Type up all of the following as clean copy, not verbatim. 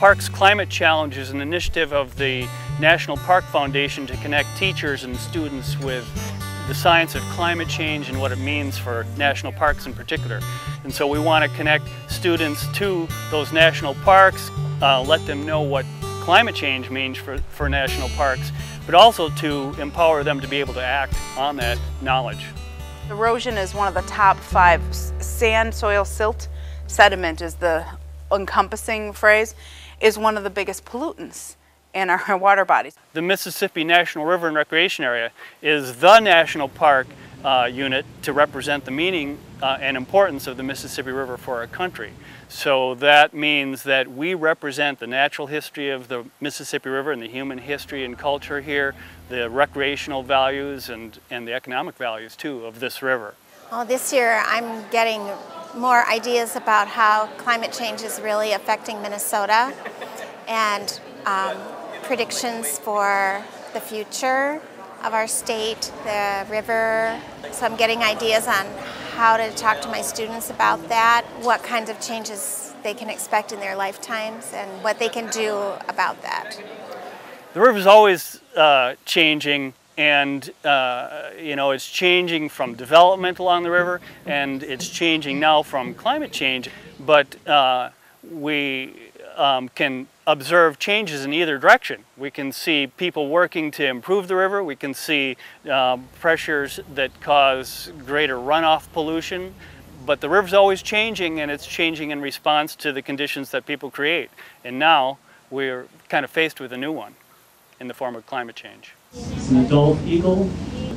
Parks Climate Challenge is an initiative of the National Park Foundation to connect teachers and students with the science of climate change and what it means for national parks in particular. And so we want to connect students to those national parks, let them know what climate change means for national parks, but also to empower them to be able to act on that knowledge. Erosion is one of the top 5. Sand, soil, silt, sediment is the encompassing phrase, is one of the biggest pollutants in our water bodies. The Mississippi National River and Recreation Area is the national park unit to represent the meaning and importance of the Mississippi River for our country. So that means that we represent the natural history of the Mississippi River and the human history and culture here, the recreational values and the economic values too of this river. Well, this year I'm getting more ideas about how climate change is really affecting Minnesota and predictions for the future of our state, the river. So I'm getting ideas on how to talk to my students about that, what kinds of changes they can expect in their lifetimes, and what they can do about that. The river is always changing, and it's changing from development along the river, and it's changing now from climate change, but we can observe changes in either direction. We can see people working to improve the river. We can see pressures that cause greater runoff pollution. But the river's always changing, and it's changing in response to the conditions that people create. And now we're kind of faced with a new one in the form of climate change. It's an adult eagle.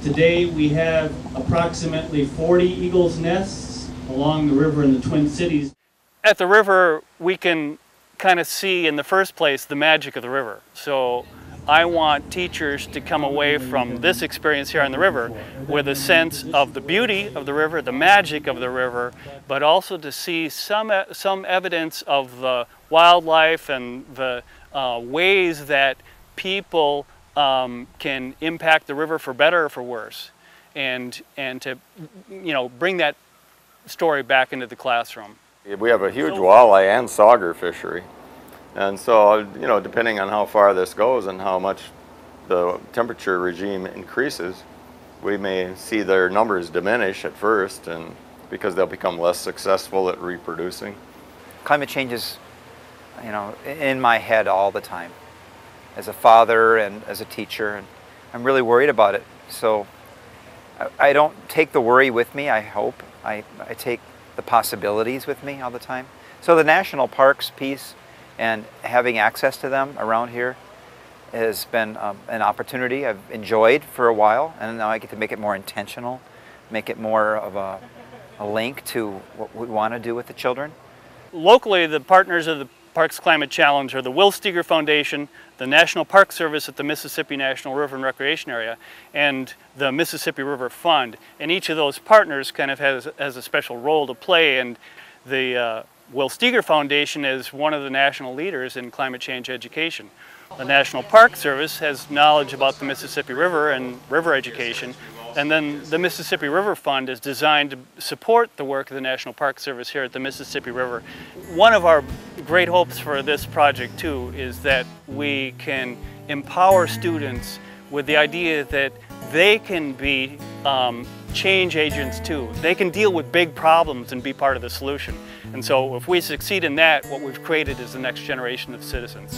Today we have approximately 40 eagles' nests along the river in the Twin Cities. At the river, we can kind of see in the first place the magic of the river. So I want teachers to come away from this experience here on the river with a sense of the beauty of the river, the magic of the river, but also to see some evidence of the wildlife and the ways that people can impact the river for better or for worse, and to bring that story back into the classroom. We have a huge walleye and sauger fishery, and so depending on how far this goes and how much the temperature regime increases, we may see their numbers diminish at first, and because they'll become less successful at reproducing. Climate change is in my head all the time, as a father and as a teacher, and I'm really worried about it. So I don't take the worry with me, I hope. I take the possibilities with me all the time. So the national parks piece and having access to them around here has been an opportunity I've enjoyed for a while, and now I get to make it more intentional, make it more of a link to what we want to do with the children. Locally, the partners of the Parks Climate Challenge are the Will Steger Foundation, the National Park Service at the Mississippi National River and Recreation Area, and the Mississippi River Fund. And each of those partners kind of has a special role to play, and the Will Steger Foundation is one of the national leaders in climate change education. The National Park Service has knowledge about the Mississippi River and river education, and then the Mississippi River Fund is designed to support the work of the National Park Service here at the Mississippi River. One of our great hopes for this project too is that we can empower students with the idea that they can be change agents too. They can deal with big problems and be part of the solution. And so if we succeed in that, what we've created is the next generation of citizens.